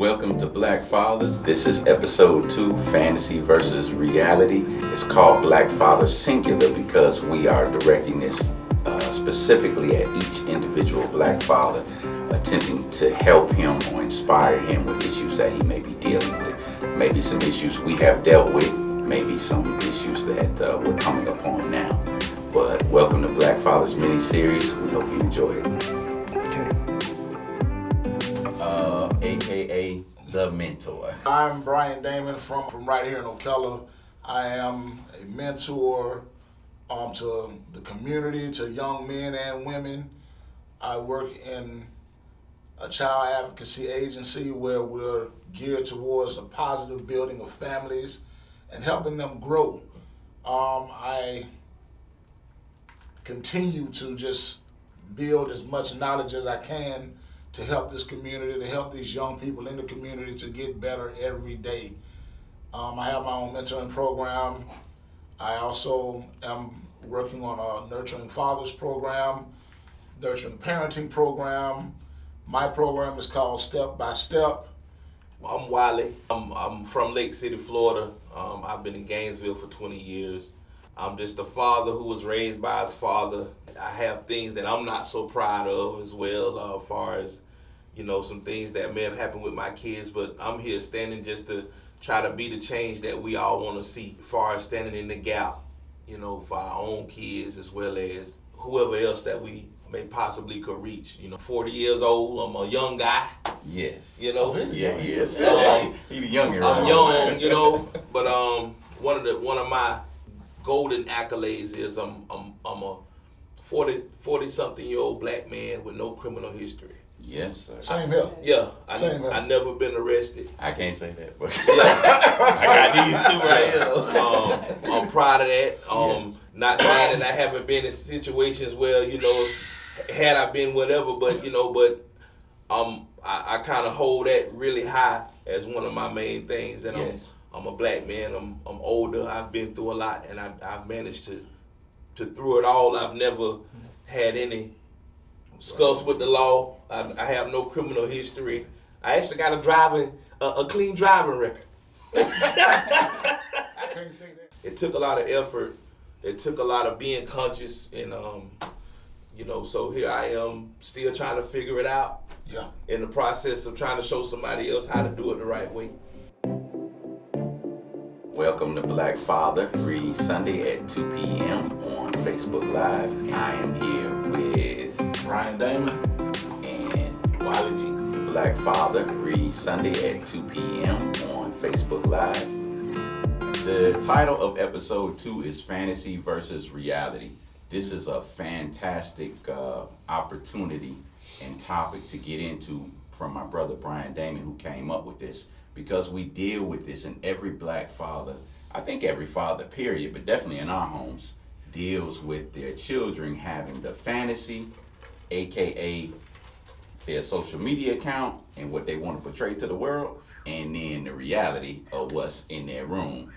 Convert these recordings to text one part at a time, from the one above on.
Welcome to Black Fathers. This is episode 2, Fantasy versus Reality. It's called Black Fathers Singular because we are directing this specifically at each individual Black father, attempting to help him or inspire him with issues that he may be dealing with. Maybe some issues we have dealt with, maybe some issues that we're coming upon now. But welcome to Black Fathers mini-series. We hope you enjoy it. AKA The Mentor. I'm Brian Damon from right here in Ocala. I am a mentor to the community, to young men and women. I work in a child advocacy agency where we're geared towards the positive building of families and helping them grow. I continue to just build as much knowledge as I can to help this community, to help these young people in the community to get better every day. I have my own mentoring program. I also am working on a Nurturing Fathers program, Nurturing Parenting program. My program is called Step by Step. I'm Wiley. I'm from Lake City, Florida. I've been in Gainesville for 20 years. I'm just a father who was raised by his father. I have things that I'm not so proud of as well, as far as, some things that may have happened with my kids, but I'm here standing just to try to be the change that we all want to see, as far as standing in the gap, for our own kids as well as whoever else that we may possibly could reach. 40 years old, I'm a young guy. Yes. Yes. He's young. I'm young, but one of my golden accolades is I'm a 40-something-year-old black man with no criminal history. Yes, sir. Same here. Yeah, Same here. I never been arrested. I can't say that, but Yeah. I got these two right here. I'm proud of that. Not saying that I haven't been in situations where, had I been whatever, but I kind of hold that really high as one of my main things. That Yes. I'm a black man. I'm older. I've been through a lot, and I've managed to through it all. I've never had any scuffs with the law. I have no criminal history. I actually got a clean driving record. I can't say that. It took a lot of effort. It took a lot of being conscious, and so here I am still trying to figure it out. Yeah. In the process of trying to show somebody else how to do it the right way. Welcome to Black Father, every Sunday at 2 p.m. on Facebook Live. I am here with Brian Damon. and Wiley G. Black Father, every Sunday at 2 p.m. on Facebook Live. The title of episode 2 is Fantasy versus Reality. This is a fantastic opportunity and topic to get into from my brother Brian Damon, who came up with this, because we deal with this in every black father. I think every father, period, but definitely in our homes, deals with their children having the fantasy, aka their social media account and what they want to portray to the world, and then the reality of what's in their room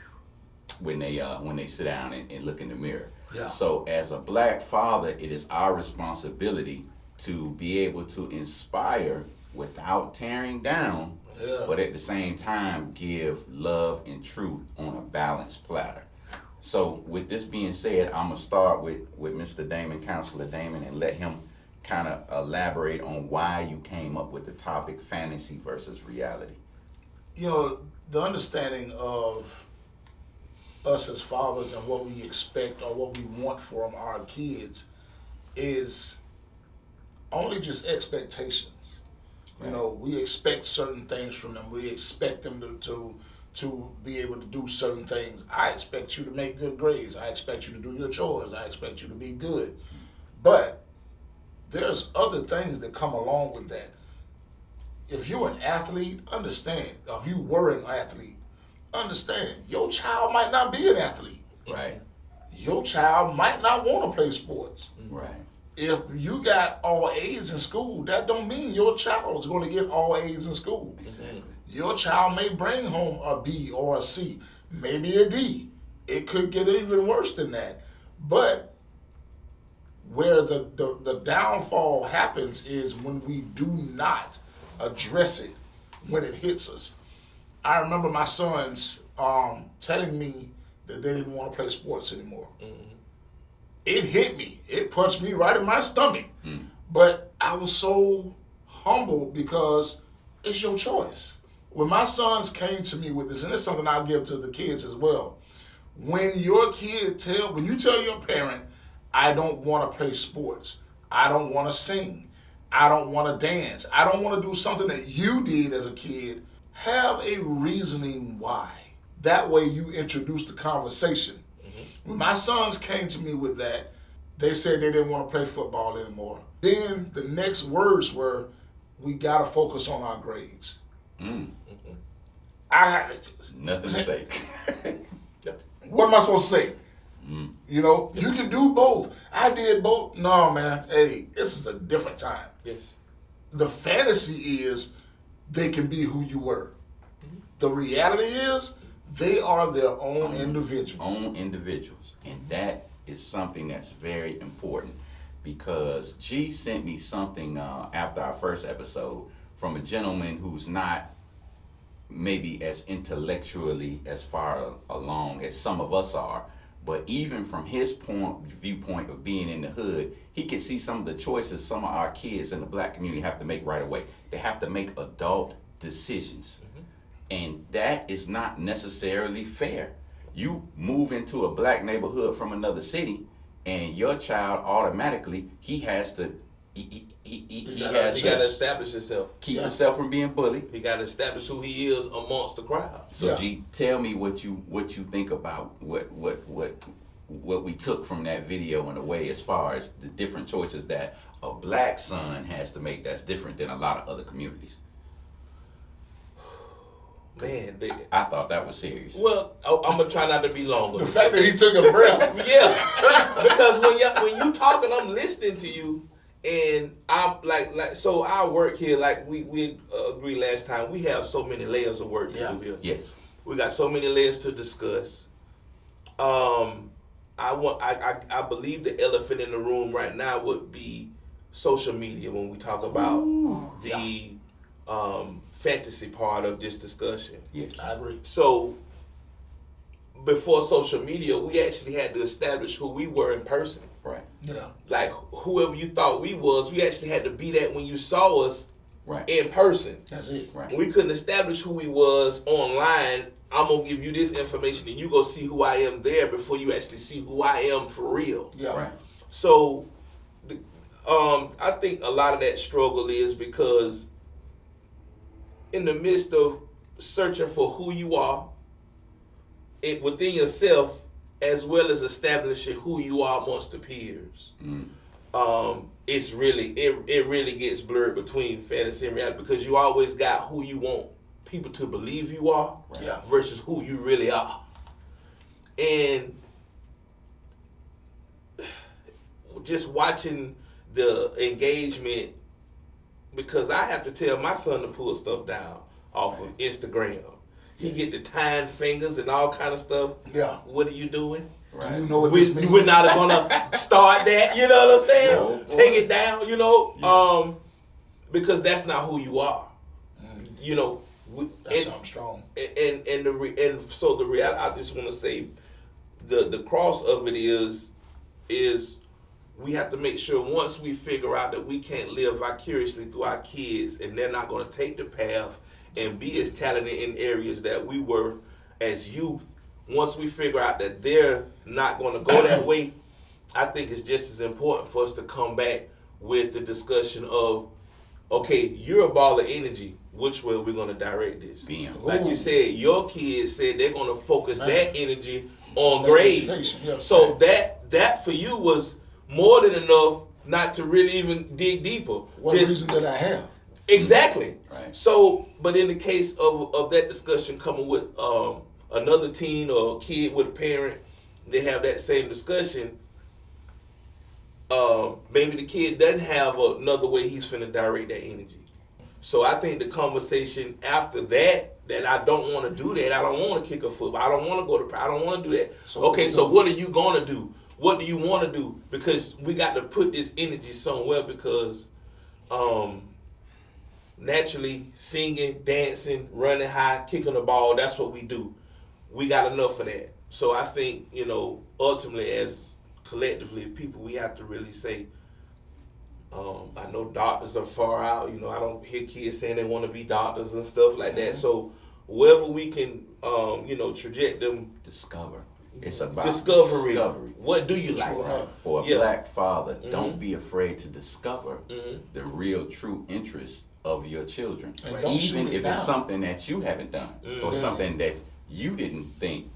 when they sit down and look in the mirror. Yeah. So as a black father, it is our responsibility to be able to inspire without tearing down, Yeah. but at the same time give love and truth on a balanced platter. So with this being said, I'm going to start with Mr. Damon, Counselor Damon, and let him kind of elaborate on why you came up with the topic fantasy versus reality. The understanding of us as fathers and what we expect or what we want from our kids is only just expectations. We expect certain things from them. We expect them to be able to do certain things. I expect you to make good grades. I expect you to do your chores. I expect you to be good. But there's other things that come along with that. If you're an athlete, understand. If you were an athlete, understand. Your child might not be an athlete. Right. Your child might not want to play sports. Right. If you got all A's in school, that don't mean your child is going to get all A's in school. Exactly. Your child may bring home a B or a C, maybe a D. It could get even worse than that. But where the downfall happens is when we do not address it when it hits us. I remember my sons telling me that they didn't want to play sports anymore. Mm-hmm. It hit me. It punched me right in my stomach. Mm. But I was so humbled because it's your choice. When my sons came to me with this, and it's something I give to the kids as well. When you tell your parent, I don't want to play sports, I don't want to sing, I don't want to dance, I don't want to do something that you did as a kid, have a reasoning why. That way you introduce the conversation. Mm-hmm. When my sons came to me with that, they said they didn't want to play football anymore. Then the next words were, we got to focus on our grades. Mm. Mm-hmm. Nothing to say. What am I supposed to say? Mm. You know, you can do both. I did both. No, man. Hey, this is a different time. Yes. The fantasy is they can be who you were. Mm-hmm. The reality is they are their own individual. Own individuals. And that is something that's very important, because G sent me something after our first episode from a gentleman who's not maybe as intellectually as far along as some of us are, but even from his viewpoint of being in the hood, he can see some of the choices some of our kids in the black community have to make right away. They have to make adult decisions. Mm-hmm. And that is not necessarily fair. You move into a black neighborhood from another city, and your child automatically, he has to got to establish himself. Keep himself from being bullied. He got to establish who he is amongst the crowd. So G, tell me what you think about what we took from that video in a way, as far as the different choices that a black son has to make that's different than a lot of other communities. Man, I thought that was serious. Well, I'm gonna try not to be longer. The fact that he took a breath. Yeah, because when you talking, I'm listening to you. And I'm like so our work here, like we agreed last time, we have so many layers of work to do here. Yes. We got so many layers to discuss. I believe the elephant in the room right now would be social media when we talk about the fantasy part of this discussion. Yes, I agree. So before social media, we actually had to establish who we were in person. Right. Yeah. Like whoever you thought we was, we actually had to be that when you saw us in person. That's it. Right. We couldn't establish who we was online. I'm gonna give you this information and you go see who I am there before you actually see who I am for real. Yeah. Right. So I think a lot of that struggle is because in the midst of searching for who you are within yourself, as well as establishing who you are amongst the peers, it's really it really gets blurred between fantasy and reality, because you always got who you want people to believe you are versus who you really are. And just watching the engagement, because I have to tell my son to pull stuff down off of Instagram. He get the tying fingers and all kind of stuff. Yeah. What are you doing? Right. You know what this means. We're not gonna start that. You know what I'm saying? No, take it down. You know, because that's not who you are. You know, that's something strong. And so the reality, I just want to say, the cross of it is we have to make sure once we figure out that we can't live vicariously through our kids, and they're not going to take the path and be as talented in areas that we were as youth, once we figure out that they're not going to go that way, I think it's just as important for us to come back with the discussion of, okay, you're a ball of energy. Which way are we going to direct this? Like you said, your kids said they're going to focus that energy on grades. So that for you was more than enough not to really even dig deeper. What reason did I have? Exactly. Right. So, but in the case of that discussion coming with another teen or a kid with a parent, they have that same discussion. Maybe the kid doesn't have another way he's finna direct that energy. So I think the conversation after that I don't want to do that. I don't want to kick a football. I don't want to go to. I don't want to do that. So okay, so what are you gonna do? What do you want to do? Because we got to put this energy somewhere, because naturally singing, dancing, running high, kicking the ball. That's what we do. We got enough of that. So I think, ultimately as collectively people, we have to really say, I know doctors are far out. I don't hear kids saying they want to be doctors and stuff like that. So wherever we can, traject them. Discover. It's about discovery. discovery. What do you like? Right. For a black father, don't be afraid to discover the real true interest of your children. And don't shoot Even it if down. it's something that you haven't done or something that you didn't think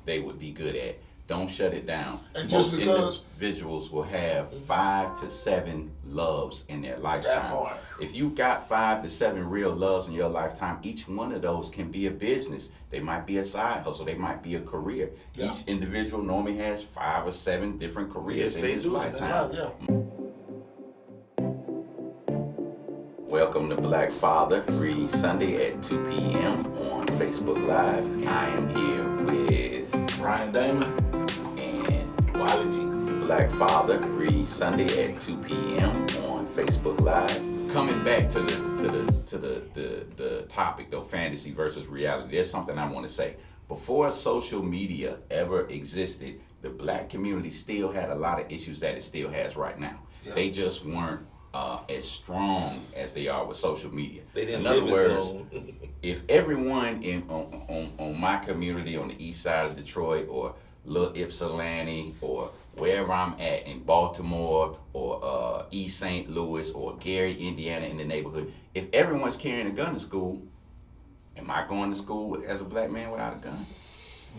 they would be good at. Don't shut it down. And Most just because individuals will have 5 to 7 loves in their lifetime. That part. If you've got 5 to 7 real loves in your lifetime, each one of those can be a business. They might be a side hustle. They might be a career. Yeah. Each individual normally has 5 or 7 different careers in his lifetime. Yeah. Welcome to Black Father, every Sunday at 2 p.m. on Facebook Live. I am here with Ryan Damon. and Wally G. Black Father every Sunday at 2 p.m. on Facebook Live. Coming back to the topic though, fantasy versus reality. There's something I want to say. Before social media ever existed, the black community still had a lot of issues that it still has right now. Yeah. They just weren't as strong as they are with social media. They didn't In other live words, as long. if everyone on my community on the east side of Detroit or Little Ypsilanti or wherever I'm at in Baltimore or East St. Louis or Gary, Indiana in the neighborhood, if everyone's carrying a gun to school, am I going to school as a black man without a gun?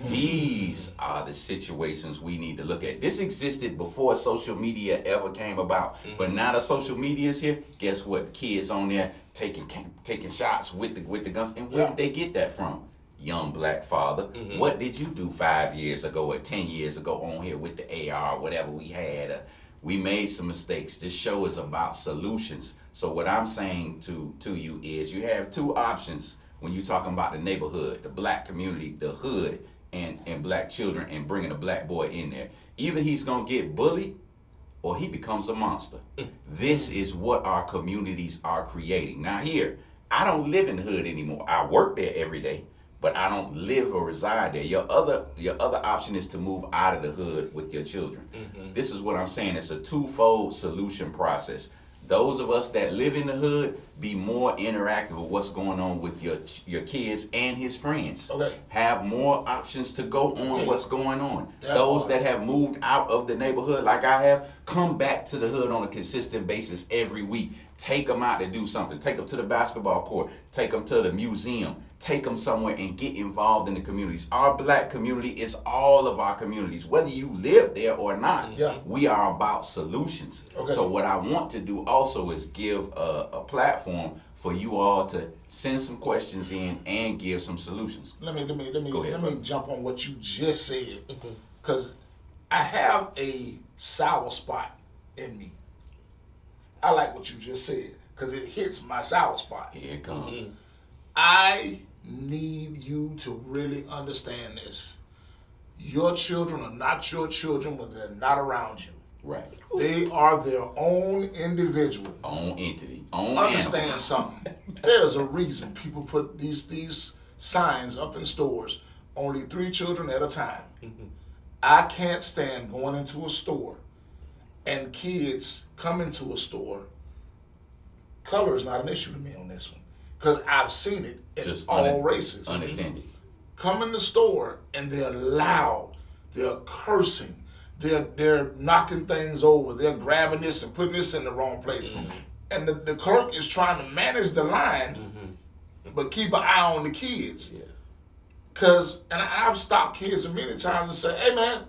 These are the situations we need to look at. This existed before social media ever came about. But now that social media is here, guess what? Kids on there taking shots with the guns. And where did they get that from? Young black father. What did you do 5 years ago or 10 years ago on here with the AR, whatever we had? We made some mistakes. This show is about solutions. So what I'm saying to you is you have 2 options when you're talking about the neighborhood, the black community, the hood, and black children, and bringing a black boy in there. Either he's gonna get bullied or he becomes a monster. This is what our communities are creating. Now here, I don't live in the hood anymore. I work there every day, but I don't live or reside there. Your other option is to move out of the hood with your children. This is what I'm saying. It's a twofold solution process. Those of us that live in the hood, be more interactive with what's going on with your kids and his friends. Okay. Have more options to go on what's going on. That Those part. that have moved out of the neighborhood like I have, come back to the hood on a consistent basis every week. Take them out to do something. Take them to the basketball court. Take them to the museum. Take them somewhere and get involved in the communities. Our black community is all of our communities. Whether you live there or not, we are about solutions. Okay. So what I want to do also is give a platform for you all to send some questions in and give some solutions. Let me Go ahead, brother. jump on what you just said, because I have a sour spot in me. I like what you just said because it hits my sour spot. Here it comes. I need you to really understand this. Your children are not your children when they're not around you. Right. They are their own individual. Own entity. Own Understand animal. something. There's a reason people put these signs up in stores, only 3 children at a time. I can't stand going into a store and kids come into a store. Color is not an issue to me on this one, because I've seen it in Just all races. Unattended. Come in the store and they're loud, they're cursing, they're knocking things over, they're grabbing this and putting this in the wrong place. And the clerk is trying to manage the line, but keep an eye on the kids. Cause, and I've stopped kids many times and say, hey man,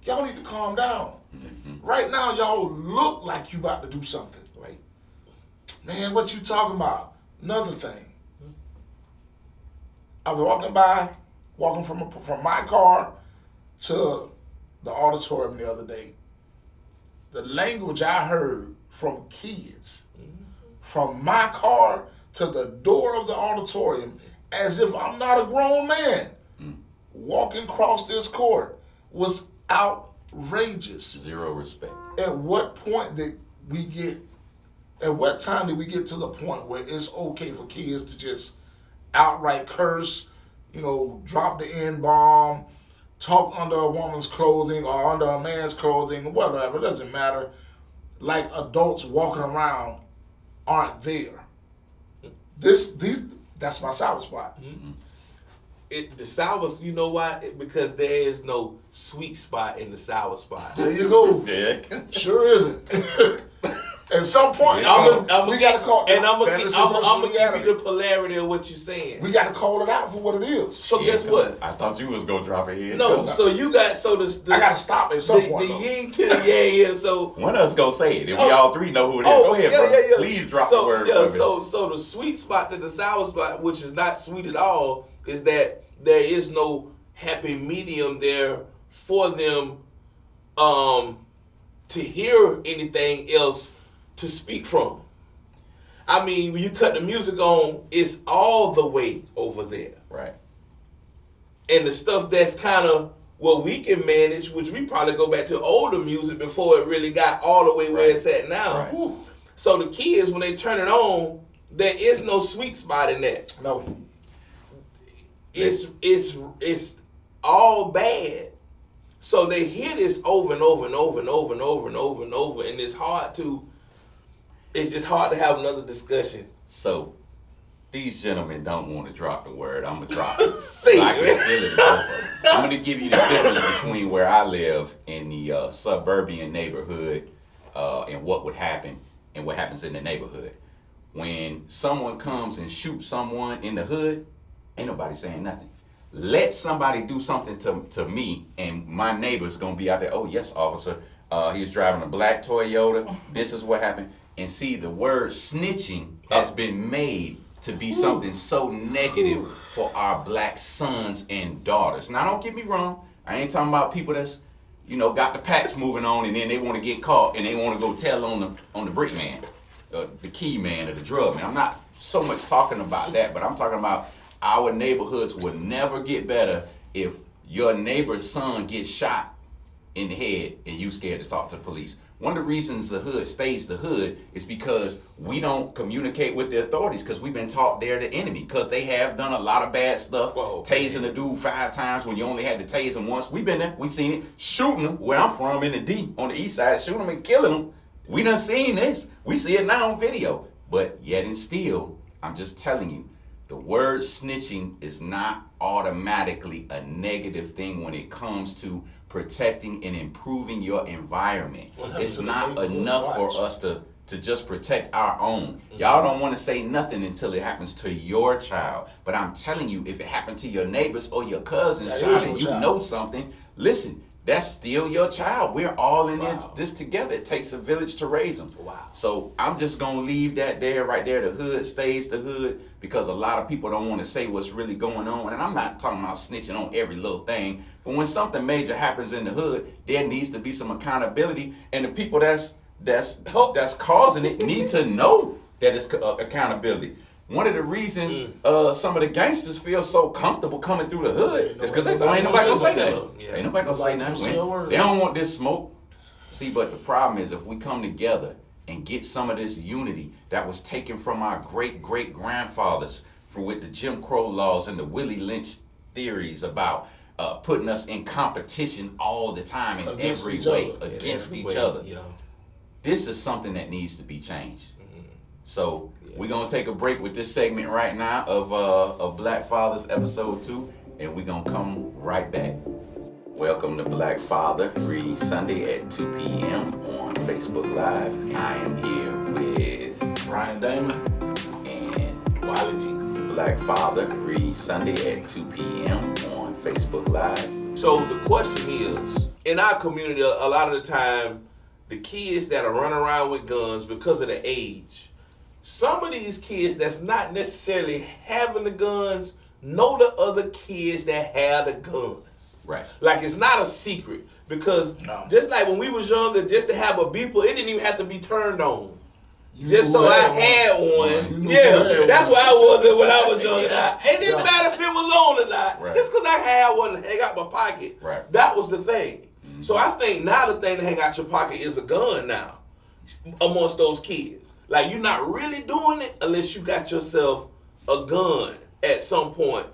y'all need to calm down. Right now, y'all look like you about to do something. Right. Man, what you talking about? Another thing. I was walking from my car to the auditorium the other day. The language I heard from kids, from my car to the door of the auditorium, as if I'm not a grown man, walking across this court, was outrageous. Zero respect. At what point did we get At what time did we get to the point where it's okay for kids to just outright curse, drop the N-bomb, talk under a woman's clothing or under a man's clothing, whatever, it doesn't matter. Like adults walking around aren't there. That's my sour spot. Mm-hmm. The sour, you know why? Because there is no sweet spot in the sour spot. There you go. Yeah. Sure isn't. At some point, we got to call it. And I'm gonna fantasy give versus you the polarity of what you're saying. We got to call it out for what it is. So guess what? I thought you was gonna drop it here. No, so you got I got to stop at some point. The though. yin to the yang is so. One of us gonna say it. If we all three know who it is, go ahead, bro. Yeah. Please drop the word. So the sweet spot to the sour spot, which is not sweet at all, is that there is no happy medium there for them to hear anything else to speak from. I mean, when you cut the music on, it's all the way over there. Right. And the stuff that's kind of what we can manage, which we probably go back to older music before it really got all the way where it's at now. Right. So the kids, when they turn it on, there is no sweet spot in that. No. It's all bad. So they hear this over and over and over and over and over and over and over, and it's just hard to have another discussion. So these gentlemen don't want to drop the word. I'm gonna drop it. Say I it. can feel it in both of them. I'm gonna give you the difference between where I live in the suburban neighborhood and what would happen and what happens in the neighborhood. When someone comes and shoots someone in the hood, ain't nobody saying nothing. Let somebody do something to me, and my neighbor's gonna be out there. Oh yes, officer. He was driving a black Toyota. This is what happened. And see, the word snitching has been made to be something so negative for our black sons and daughters. Now, don't get me wrong. I ain't talking about people that's, got the packs moving on, and then they want to get caught, and they want to go tell on the brick man, the key man, or the drug man. I'm not so much talking about that, but I'm talking about our neighborhoods would never get better if your neighbor's son gets shot in the head and you scared to talk to the police. One of the reasons the hood stays the hood is because we don't communicate with the authorities because we've been taught they're the enemy because they have done a lot of bad stuff. Whoa. Tasing the dude 5 times when you only had to tase him once. We've been there. We seen it. Shooting them where I'm from in the D on the east side. Shooting them and killing them. We done seen this. We see it now on video. But yet and still, I'm just telling you, the word snitching is not automatically a negative thing when it comes to protecting and improving your environment. It's not enough for us to just protect our own. Y'all don't want to say nothing until it happens to your child. But I'm telling you, if it happened to your neighbors or your cousin's child and you know something, listen, that's still your child. We're all in this together. It takes a village to raise them. Wow. So I'm just going to leave that there, right there. The hood stays the hood because a lot of people don't want to say what's really going on. And I'm not talking about snitching on every little thing. But when something major happens in the hood, there needs to be some accountability. And the people that's causing it need to know that it's accountability. One of the reasons some of the gangsters feel so comfortable coming through the hood is because they ain't nobody gonna say nothing. Ain't nobody gonna say nothing. They don't want this smoke. See, but the problem is if we come together and get some of this unity that was taken from our great-great-grandfathers with the Jim Crow laws and the Willie Lynch theories about putting us in competition all the time in every way against each other. Yeah. This is something that needs to be changed. So we're gonna take a break with this segment right now of Black Fathers episode 2, and we're gonna come right back. Welcome to Black Father, every Sunday at 2 p.m. on Facebook Live. I am here with Ryan Damon and Wiley G. Black Father, every Sunday at 2 p.m. on Facebook Live. So the question is, in our community, a lot of the time, the kids that are running around with guns because of the age, some of these kids that's not necessarily having the guns know the other kids that have the guns. Right. Like it's not a secret because just like when we was younger, just to have a beeper, it didn't even have to be turned on. Just so I had one. Yeah, that's where I was when I was younger. It didn't matter if it was on or not. Right. Just because I had one to hang out my pocket, that was the thing. So I think now the thing to hang out your pocket is a gun now amongst those kids. Like, you're not really doing it unless you got yourself a gun at some point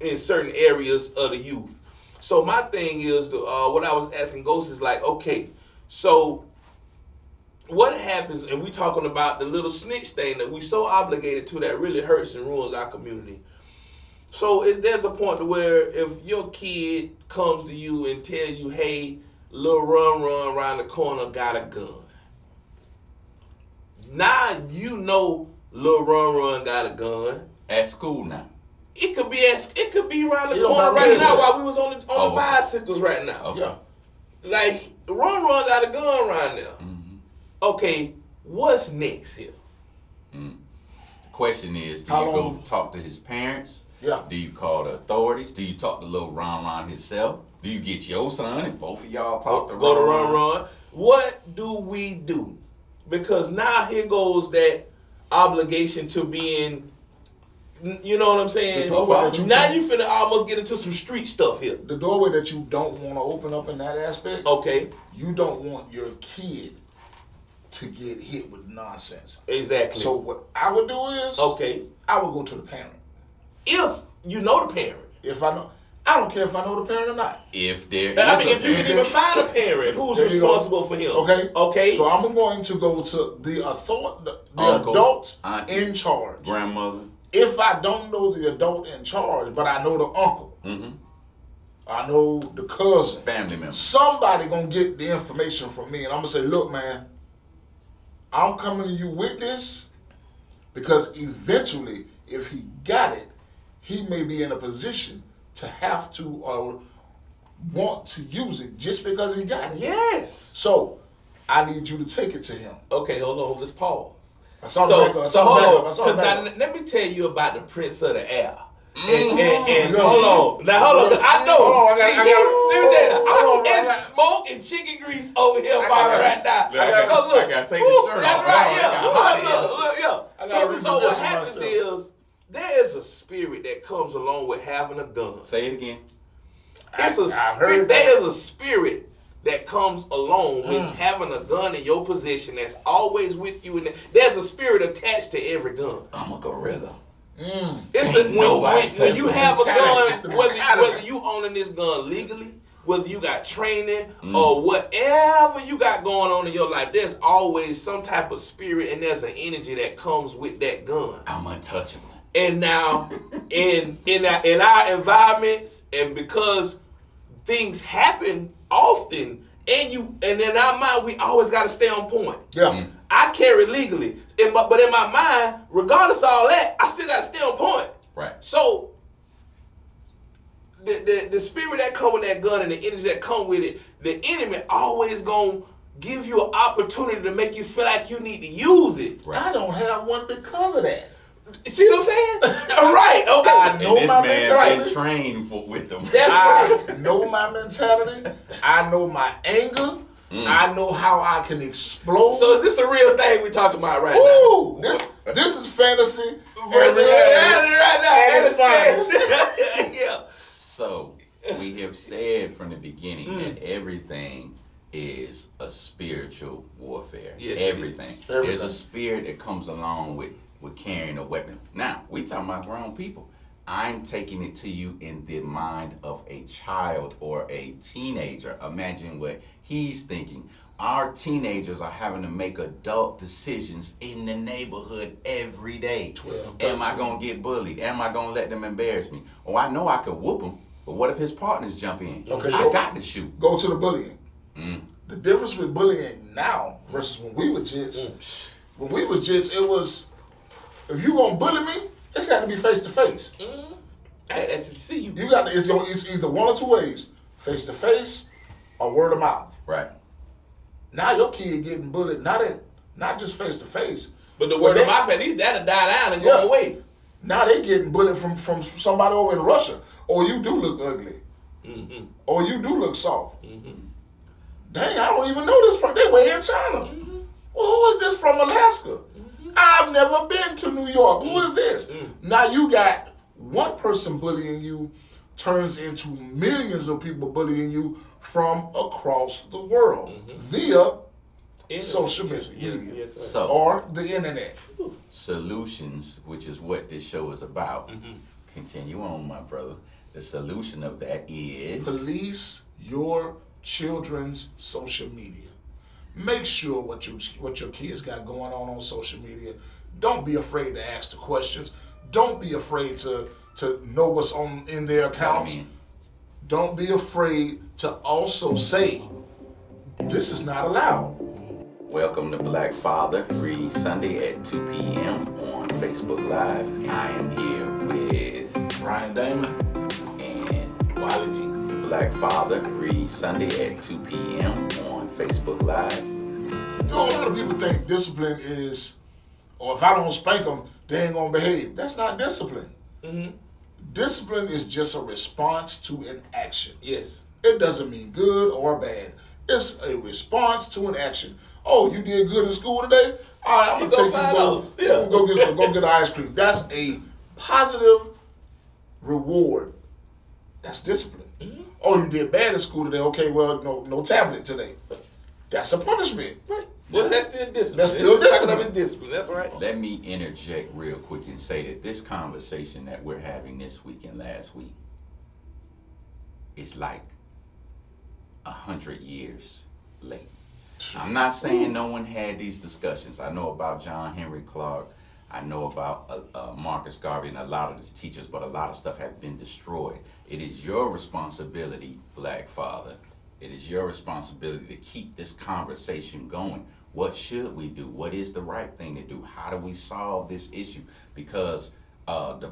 in certain areas of the youth. So my thing is, what I was asking Ghost is like, okay, so what happens, and we talking about the little snitch thing that we so obligated to that really hurts and ruins our community. So there's a point to where if your kid comes to you and tell you, hey, little run around the corner got a gun. Now you know Lil Run got a gun. At school now. It could be around the You corner don't right know now that. while we was on the bicycles right now. Okay. Yeah. Like Run got a gun right now. Mm-hmm. Okay, what's next here? Question is, do How you long- go talk to his parents? Yeah. Do you call the authorities? Do you talk to Lil Ron himself? Do you get your son and both of y'all talk to Go to Ron? Run. What do we do? Because now here goes that obligation to being, you know what I'm saying? The doorway that you Now can- you finna almost get into some street stuff here. The doorway that you don't want to open up in that aspect, Okay, you don't want your kid to get hit with nonsense. exactly. So what I would do is, okay, I would go to the parent. if you know the parent. If I know, I don't care if I know the parent or not. If there is I mean, a if you can parent. even find a parent who's There you go. responsible for him. Okay. Okay. So I'm going to go to the Uncle, adult auntie, in charge. grandmother. If I don't know the adult in charge, but I know the uncle, Mm-hmm. I know the cousin, Family member. somebody gonna get the information from me, and I'm gonna say, look, man, I'm coming to you with this because eventually, if he got it, he may be in a position to have to or want to use it just because he got it. yes. So I need you to take it to him. Okay, hold on. Let's pause. I saw the backup. I saw the hold backup. I on. saw the Because now, backup. let me tell you about the Prince of the Air. And Yeah. hold on. Now, hold on. 'Cause I know. Hold on, I See, got- let me tell you, hold on, I it's got- smoke and chicken grease over here I about got- right now. I got- So look. I gotta take the Woo, shirt that's off. right, It yeah. got hot in Look, yeah. I gotta So what reposition happens myself. is there is a spirit that comes along with having a gun. Say it again. It's a I've spirit. heard that. There's a spirit that comes along with having a gun in your possession that's always with you. And there's a spirit attached to every gun. I'm a gorilla. It's Ain't nobody when touch you the have a mentality. It's the gun, whether mentality. you owning this gun legally, whether you got training or whatever you got going on in your life, there's always some type of spirit and there's an energy that comes with that gun. I'm untouchable. And now, in our environments, and because things happen often, and in our mind, we always got to stay on point. Yeah. I carry legally, but in my mind, regardless of all that, I still got to stay on point. Right. So, the spirit that come with that gun and the energy that come with it, the enemy always gonna give you an opportunity to make you feel like you need to use it. Right. I don't have one because of that. See what I'm saying? All right, okay. I know And this my man mentality. been trained with them. That's right. I know my mentality. I know my anger. I know how I can explode. So is this a real thing we talking about right Ooh, this is fantasy. now? Versus right now. And it's fantasy. Yeah. So we have said from the beginning that everything is a spiritual warfare. Yes, everything. Everything. There's a spirit that comes along with carrying a weapon. Now, we talking about grown people. I'm taking it to you in the mind of a child or a teenager. Imagine what he's thinking. Our teenagers are having to make adult decisions in the neighborhood every day. 12, Am I 13. going to get bullied? Am I going to let them embarrass me? Oh, I know I could whoop him, but what if his partners jump in? Okay, I go- got to shoot. Go to the bullying. The difference with bullying now versus when we were jits. When we was jits, it was, if you gonna bully me, it's got to be face to face. I see you. You got to. It's either one or two ways: face to face or word of mouth. Right. Now your kid getting bullied, not just face to face, But the word But of they- mouth, at least that'll die down and go Yeah. away. now they getting bullied from somebody over in Russia. Or you do look ugly. Or you do look soft. Dang, I don't even know this. They way in China. Well, who is this from Alaska? I've never been to New York. Who is this? Now you got one person bullying you turns into millions of people bullying you from across the world via social media, Yes, sir. So or the internet. solutions, which is what this show is about. Continue on, my brother. The solution of that is Police your children's social media. Make sure what your kids got going on social media. Don't be afraid to ask the questions. Don't be afraid to know what's in their accounts. Don't be afraid to also say, this is not allowed. Welcome to Black Father, every Sunday at 2 p.m. on Facebook Live. I am here with Ryan Damon and Wally G. Black Father, every Sunday at 2 p.m. on Facebook Live. You know, a lot of people think discipline is, or if I don't spank them, they ain't gonna behave. That's not discipline. Discipline is just a response to an action. Yes. It doesn't mean good or bad. It's a response to an action. Oh, you did good in school today? All right, I'm gonna take you go get ice cream. That's a positive reward. That's discipline. Oh, you did bad in school today. Okay, well, no tablet today. That's a punishment. Right. Well, that's still discipline. That's still discipline. That's discipline. That's right. Let me interject real quick and say that this conversation that we're having this week and last week is like 100 years late. I'm not saying no one had these discussions. I know about John Henry Clark. I know about Marcus Garvey and a lot of his teachers, but a lot of stuff has been destroyed. It is your responsibility, Black Father. It is your responsibility to keep this conversation going. What should we do? What is the right thing to do? How do we solve this issue? Because the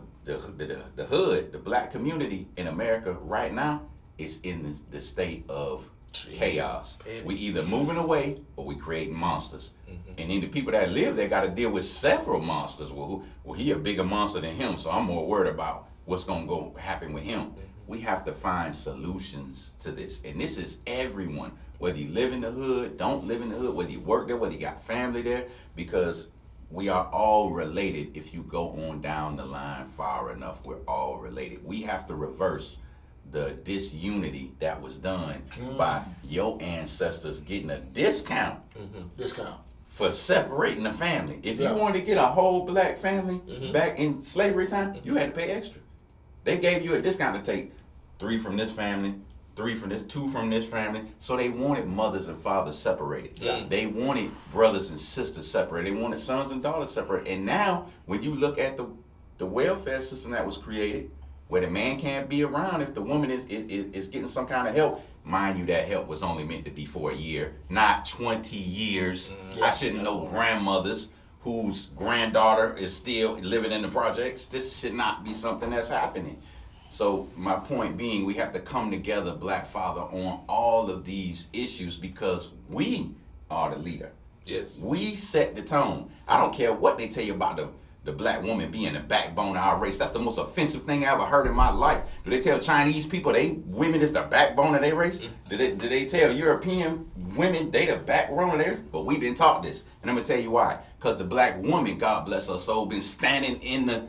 hood, the black community in America right now is in the state of chaos. We either moving away or we creating monsters. And then the people that live there got to deal with several monsters. Well, he a bigger monster than him, so I'm more worried about what's going to happen with him. We have to find solutions to this. And this is everyone, whether you live in the hood, don't live in the hood, whether you work there, whether you got family there, because we are all related. If you go on down the line far enough, we're all related. We have to reverse the disunity that was done by your ancestors getting a discount for separating the family. If you wanted to get a whole black family back in slavery time, you had to pay extra. They gave you a discount to take 3 from this family, 3 from this, 2 from this family. So they wanted mothers and fathers separated. They wanted brothers and sisters separated. They wanted sons and daughters separated. And now, when you look at the welfare system that was created, where the man can't be around if the woman is getting some kind of help. Mind you, that help was only meant to be for a year, not 20 years. I shouldn't know grandmothers whose granddaughter is still living in the projects. This should not be something that's happening. So my point being, we have to come together, Black Father, on all of these issues because we are the leader. Yes. We set the tone. I don't care what they tell you about the black woman being the backbone of our race. That's the most offensive thing I ever heard in my life. Do they tell Chinese people women is the backbone of their race? Do they tell European women they the backbone of theirs? But we didn't talk this. And I'm gonna tell you why. Because the black woman, God bless her soul, been standing in the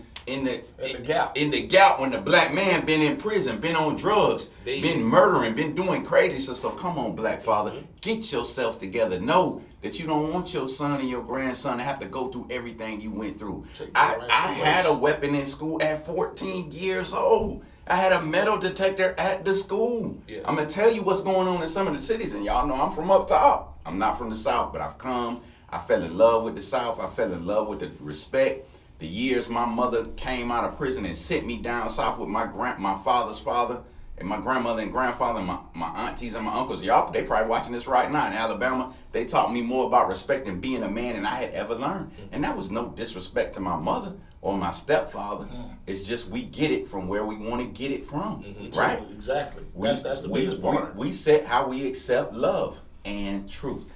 gap when the black man been in prison, been on drugs, been murdering, been doing crazy stuff. So come on, Black Father, get yourself together. Know that you don't want your son and your grandson to have to go through everything you went through. I had a weapon in school at 14 years old. I had a metal detector at the school. I'm gonna tell you what's going on in some of the cities, and y'all know I'm from up top. I'm not from the South, but I've come. I fell in love with the South. I fell in love with the respect. The years my mother came out of prison and sent me down south with my father's father and my grandmother and grandfather and my aunties and my uncles. Y'all, they probably watching this right now in Alabama. They taught me more about respect and being a man than I had ever learned. And that was no disrespect to my mother or my stepfather. It's just we get it from where we want to get it from, right? Exactly. That's the biggest part. We set how we accept love and truth.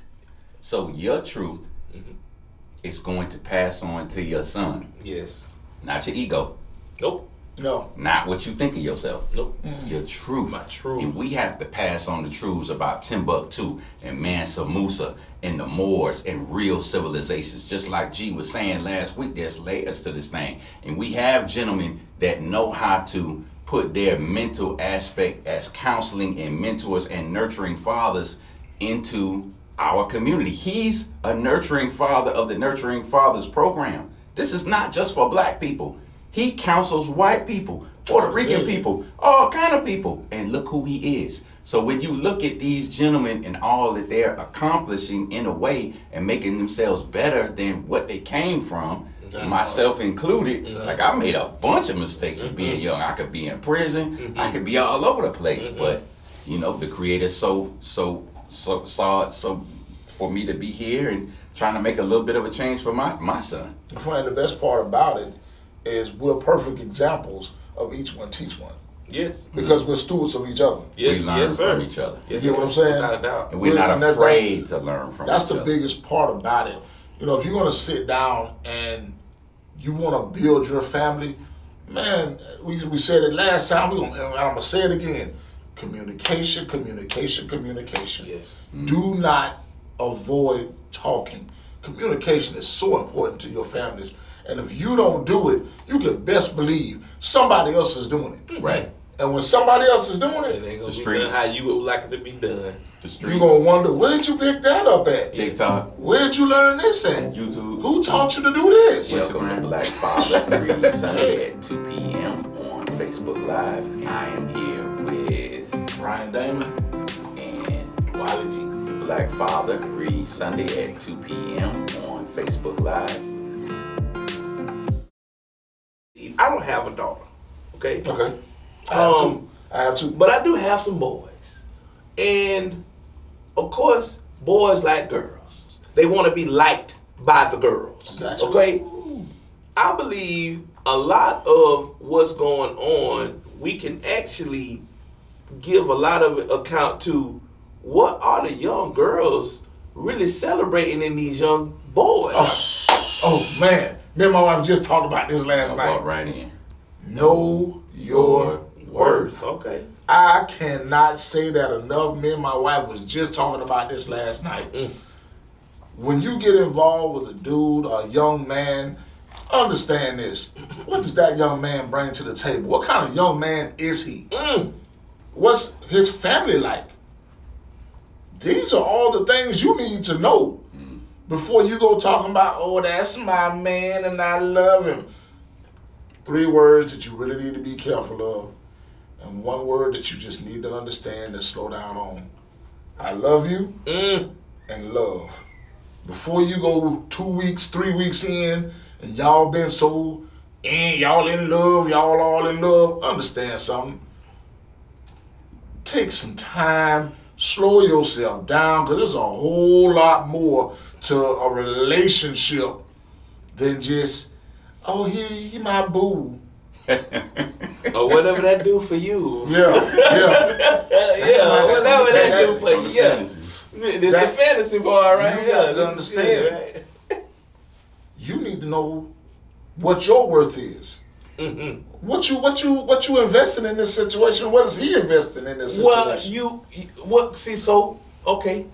So your truth is going to pass on to your son. Yes. Not your ego. Nope. No. Not what you think of yourself. Nope. Your truth. My truth. And we have to pass on the truths about Timbuktu and Mansa Musa and the Moors and real civilizations. Just like G was saying last week, there's layers to this thing. And we have gentlemen that know how to put their mental aspect as counseling and mentors and nurturing fathers into our community. He's a nurturing father of the Nurturing Fathers program. This is not just for black people. He counsels white people, Puerto Rican people, all kind of people. And look who he is. So when you look at these gentlemen and all that they're accomplishing in a way and making themselves better than what they came from, myself included, like I made a bunch of mistakes of being young. I could be in prison. I could be all over the place. But, you know, the Creator saw it so for me to be here and trying to make a little bit of a change for my son. And the best part about it is we're perfect examples of each one teach one. Yes. Because we're stewards of each other. Yes, We learn yes, sir. from each other. Yes, You get what I'm saying? Without a doubt. And we're not And that's- afraid to learn from That's each the other. biggest part about it. You know, if you're gonna sit down and you want to build your family, man, we said it last time. I'm gonna say it again. Communication, communication, communication. Yes. Do not avoid talking. Communication is so important to your families. And if you don't do it, you can best believe somebody else is doing it. Right. And when somebody else is doing It it, ain't gonna The be streets. done how you would like it to be done. The you're streets, gonna wonder, where'd you pick that up at? TikTok, Where'd you learn this at? YouTube. Who taught you to do this? Welcome to Black Father every Sunday at 2 p.m. on Facebook Live. And I am here with Brian Damon. and Wally G. Black Father every Sunday at 2 p.m. on Facebook Live. I don't have a daughter, okay? Okay. I have two. But I do have some boys. And of course, boys like girls. They want to be liked by the girls. Gotcha. Okay? I believe a lot of what's going on, we can actually give a lot of account to what are the young girls really celebrating in these young boys. Oh man, me and my wife just talked about this last I walk night. right in. Know your worth. Okay. I cannot say that enough. Me and my wife was just talking about this last night. When you get involved with a dude, a young man, understand this. What does that young man bring to the table? What kind of young man is he? What's his family like? These are all the things you need to know before you go talking about, oh, that's my man and I love him. 3 words that you really need to be careful of, and 1 word that you just need to understand and slow down on. I love you and love. Before you go 2 weeks, 3 weeks in, and y'all been so y'all in love, y'all all in love, understand something. Take some time, slow yourself down, because there's a whole lot more to a relationship than just, oh, he my boo. Or whatever that do for you. Yeah. Yeah, whatever that do for you. Yeah. Fantasy. This the fantasy part right You here. got to This is understand. good, right? You need to know what your worth is. What you investing in this situation? What is he investing in this situation? Well, so okay.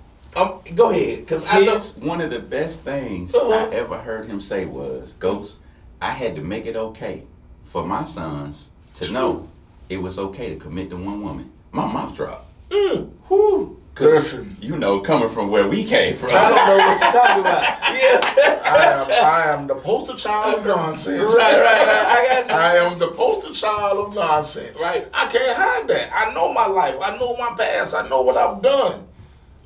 Go ahead, cause I know. One of the best things Uh-huh. I ever heard him say was, Ghost, I had to make it okay for my sons to know it was okay to commit to one woman. My mouth dropped. Whew. 'Cause, Listen. you know, coming from where we came from. I don't know what you're talking about. Yeah. I am the poster child of nonsense. Right. I got you. I am the poster child of nonsense. Right. I can't hide that. I know my life. I know my past. I know what I've done.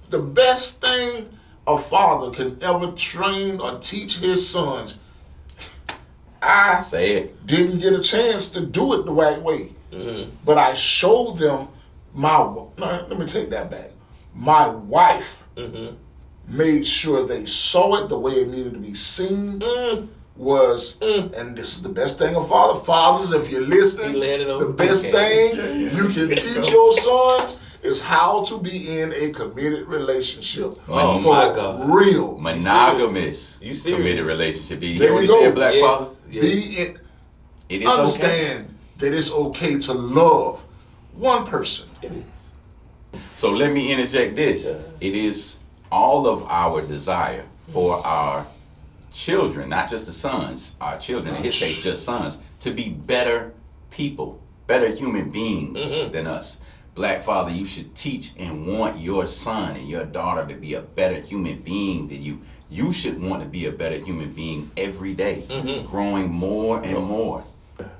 The best thing a father can ever train or teach his sons, I Say it. didn't get a chance to do it the right way. But I showed them let me take that back. My wife made sure they saw it the way it needed to be seen. And this is the best thing of fathers, if you're listening, He landed on the best thing you can teach your sons is how to be in a committed relationship. Oh, for my God. real. Monogamous. You serious? Committed relationship. You There hear what you he said, go. Black Yes. Father? Yes. Be in, It is understand that it's okay to love one person. It is. So let me interject this. It is all of our desire for our children, not just the sons, our children, in his case, just sons, to be better people, better human beings than us. Black father, you should teach and want your son and your daughter to be a better human being than you. You should want to be a better human being every day, growing more and more.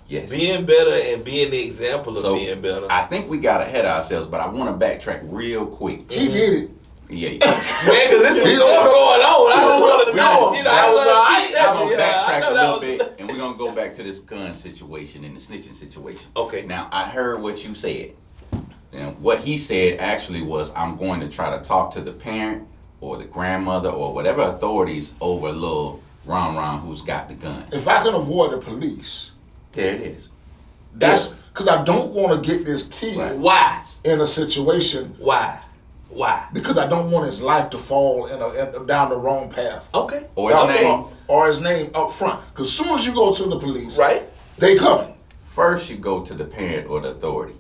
Yes. Being better and being the example of being better. I think we got ahead of ourselves, but I want to backtrack real quick. He did it. Yeah. Man, because there's some stuff going on. I don't want to know. You know, That was all right. I'm going to backtrack a little bit, and we're going to go back to this gun situation and the snitching situation. Okay. Now, I heard what you said. And what he said actually was, I'm going to try to talk to the parent or the grandmother or whatever authorities over little Ron who's got the gun. If I can avoid the police, There it is. that's because I don't want to get this kid Why? in a situation Why? because I don't want his life to fall down the wrong path. Okay. Or his name. Or his name up front. Because as soon as you go to the police, Right? they coming. First, you go to the parent or the authority.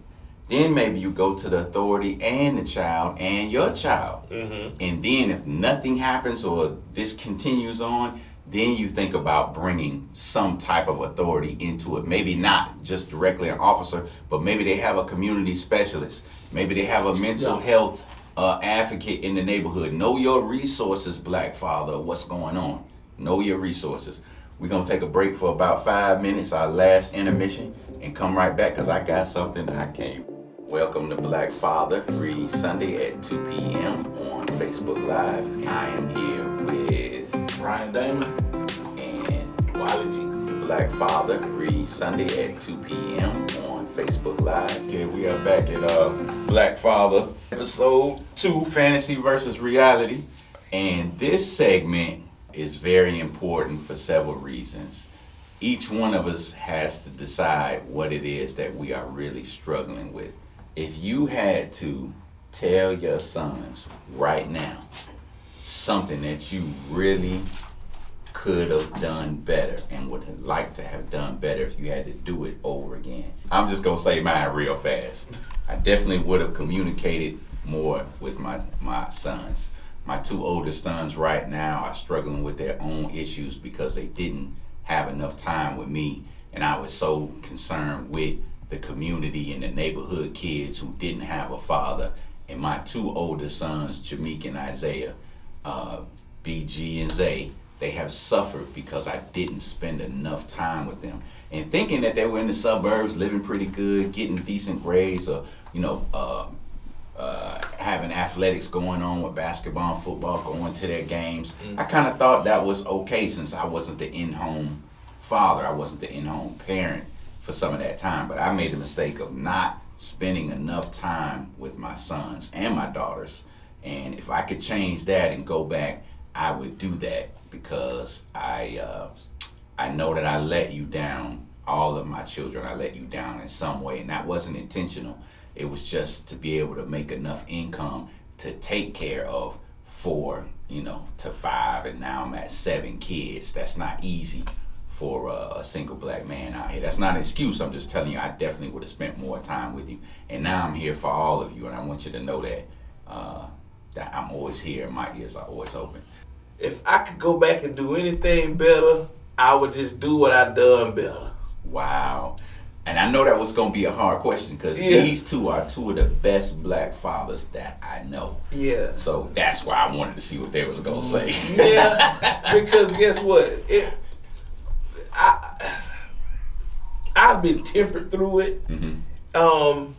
Then maybe you go to the authority and the child and your child. Mm-hmm. And then if nothing happens or this continues on, then you think about bringing some type of authority into it. Maybe not just directly an officer, but maybe they have a community specialist. Maybe they have a mental health advocate in the neighborhood. Know your resources, Black father, what's going on. Know your resources. We're going to take a break for about 5 minutes, our last intermission, and come right back because I got something I can't. Welcome to Black Father, every Sunday at 2 p.m. on Facebook Live. I am here with Ryan Damon. and Wally G. Black Father, every Sunday at 2 p.m. on Facebook Live. Okay, we are back at Black Father, episode 2, Fantasy versus Reality. And this segment is very important for several reasons. Each one of us has to decide what it is that we are really struggling with. If you had to tell your sons right now something that you really could have done better and would have liked to have done better if you had to do it over again, I'm just gonna say mine real fast. I definitely would have communicated more with my sons. My 2 oldest sons right now are struggling with their own issues because they didn't have enough time with me, and I was so concerned with the community and the neighborhood kids who didn't have a father. And my 2 oldest sons, Jameek and Isaiah, BG and Zay, they have suffered because I didn't spend enough time with them. And thinking that they were in the suburbs, living pretty good, getting decent grades, or having athletics going on with basketball and football, going to their games. I kind of thought that was okay since I wasn't the in-home father. I wasn't the in-home parent for some of that time. But I made the mistake of not spending enough time with my sons and my daughters. And if I could change that and go back, I would do that, because I know that I let you down, all of my children. I let you down in some way, and that wasn't intentional. It was just to be able to make enough income to take care of 4, to 5, and now I'm at 7 kids. That's not easy for a single Black man out here. That's not an excuse. I'm just telling you, I definitely would have spent more time with you. And now I'm here for all of you, and I want you to know that that I'm always here and my ears are always open. If I could go back and do anything better, I would just do what I done better. Wow. And I know that was going to be a hard question, because these 2 are 2 of the best Black fathers that I know. Yeah. So that's why I wanted to see what they was going to say. Yeah, because guess what? I've been tempered through it. Mm-hmm.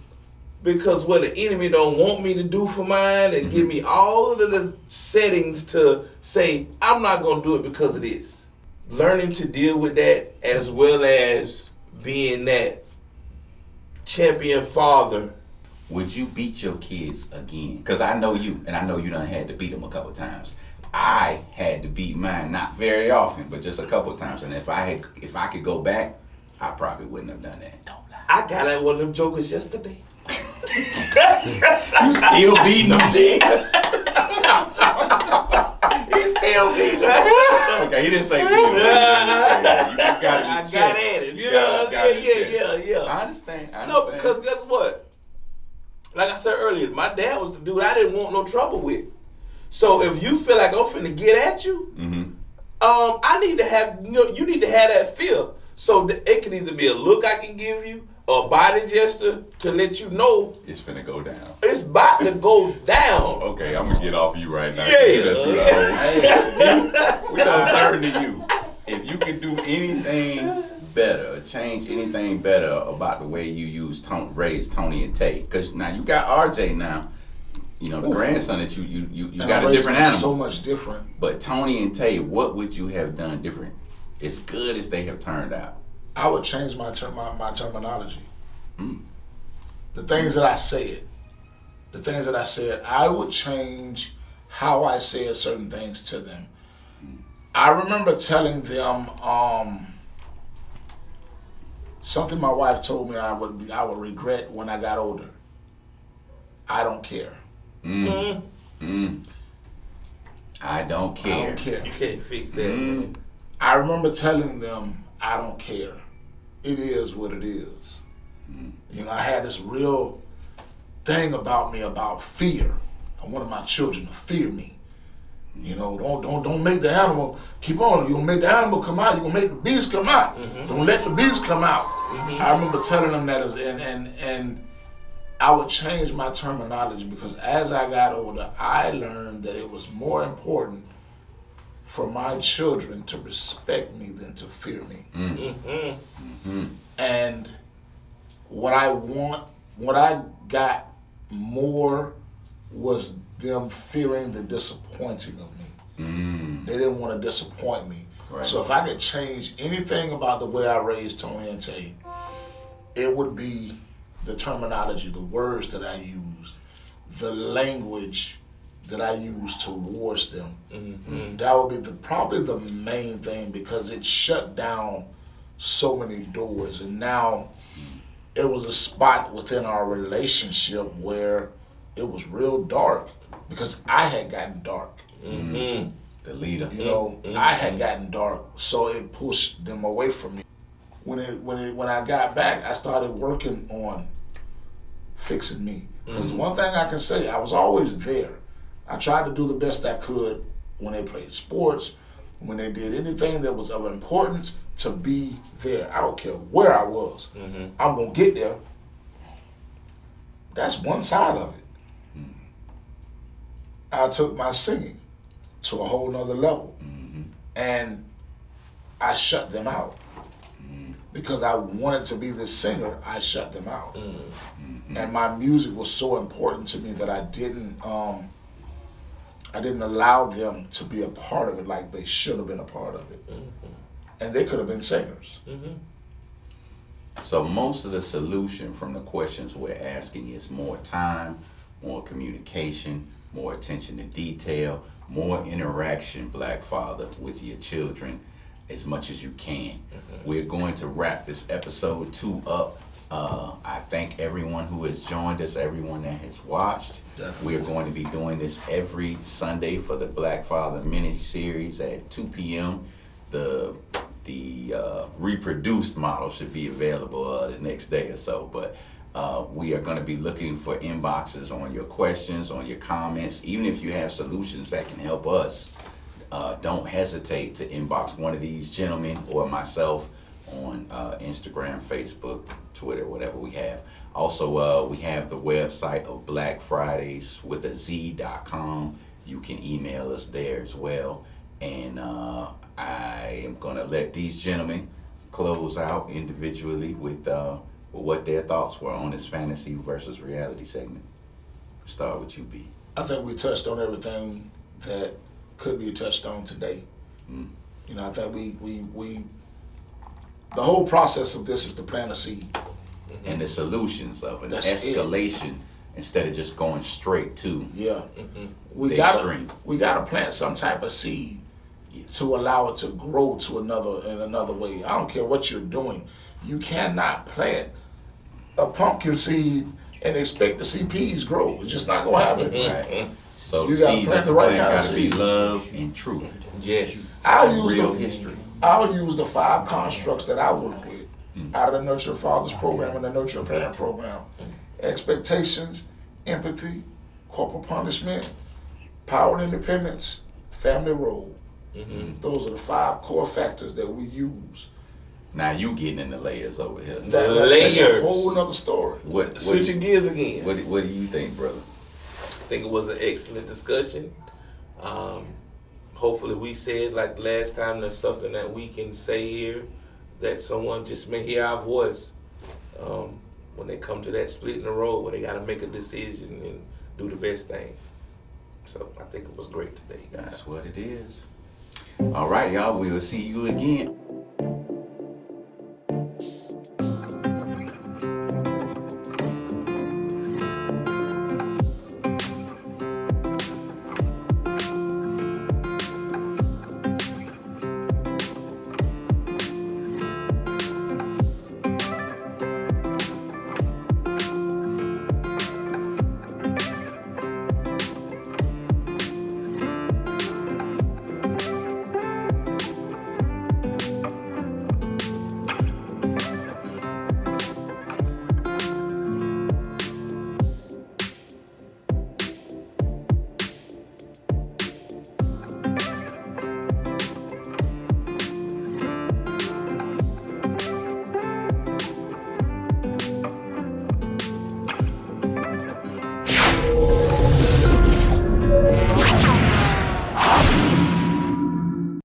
Because what the enemy don't want me to do for mine and give me all of the settings to say, I'm not going to do it because of this. Learning to deal with that, as well as being that champion father. Would you beat your kids again? Because I know you, and I know you done had to beat them a couple times. I had to beat mine, not very often, but just a couple times. And if I could go back, I probably wouldn't have done that. Don't lie. I got at one of them jokers yesterday. You still beating them, G? He still beating them. Okay, he didn't say beat him. I got at it. Yeah. I understand. No, because guess what? Like I said earlier, my dad was the dude I didn't want no trouble with. So if you feel like I'm finna get at you, I need to have, you need to have that feel. So it can either be a look I can give you, a body gesture to let you know It's finna go down. it's about to go down. Okay, I'm gonna get off you right now. Yeah. You done threw the whole- Hey, we done turn to you. If you can do anything better, change anything better about the way you raise Tony and Tay, because now you got RJ now. You know, the grandson that you And got I a raised different them animal. so much different. But Tony and Tay, what would you have done different? As good as they have turned out. I would change my terminology. Mm. The things that I said, I would change how I said certain things to them. I remember telling them something my wife told me I would regret when I got older. I don't care. Mm. Mm. I don't care. I don't care. You can't fix that. Man. I remember telling them, I don't care. It is what it is. You know, I had this real thing about me about fear. I wanted my children to fear me. You know, don't make the animal keep on. You're gonna make the animal come out. You're gonna make the beast come out. Don't let the beast come out. I remember telling them that, and I would change my terminology because as I got older, I learned that it was more important for my children to respect me than to fear me. And what I got more was them fearing the disappointing of me. They didn't want to disappoint me. Right. So if I could change anything about the way I raised Tony and Tay, it would be the terminology, the words that I used, the language that I used towards them. That would be probably the main thing because it shut down so many doors. And now it was a spot within our relationship where it was real dark because I had gotten dark. The leader. You know, I had gotten dark, so it pushed them away from me. When I got back, I started working on fixing me. Because one thing I can say, I was always there. I tried to do the best I could when they played sports, when they did anything that was of importance, to be there. I don't care where I was. I'm gonna get there. That's one side of it. I took my singing to a whole nother level. And I shut them out. Because I wanted to be this singer, I shut them out. And my music was so important to me that I didn't allow them to be a part of it like they should have been a part of it. And they could have been singers. So most of the solution from the questions we're asking is more time, more communication, more attention to detail, more interaction, Black Father, with your children as much as you can. We're going to wrap this episode 2 up. I thank everyone who has joined us, everyone that has watched. Definitely. We're going to be doing this every Sunday for the Black Father mini-series at 2 p.m. The reproduced model should be available the next day or so, but we are going to be looking for inboxes on your questions, on your comments. Even if you have solutions that can help us, don't hesitate to inbox one of these gentlemen or myself on Instagram, Facebook, Twitter, whatever we have. Also, we have the website of blackfridayswithaz.com. You can email us there as well. And I am going to let these gentlemen close out individually with what their thoughts were on this fantasy versus reality segment. Start with you, B. I think we touched on everything that could be touched on today. You know, I think we the whole process of this is to plant a seed. And the solutions of an That's it. escalation instead of just going straight to Yeah. the extreme. We gotta plant some type of seed to allow it to grow to another way. I don't care what you're doing. You cannot plant a pumpkin seed and expect to see peas grow. It's just not gonna happen. Right. So You the gotta seeds plant of the the right plant kind of gotta be seed. love and truth. Yes. Real history. I'll use the 5 constructs that I work with out of the Nurture Fathers program and the Nurture Parent program. Expectations, empathy, corporal punishment, power and independence, family role. Those are the 5 core factors that we use. Now you getting in the layers over here. That's Layers. a whole nother story. What Switching gears again. What do you think, brother? I think it was an excellent discussion. Hopefully we said like last time, there's something that we can say here that someone just may hear our voice when they come to that split in the road where they got to make a decision and do the best thing. So I think it was great today, guys. That's what it is. All right, y'all. We will see you again.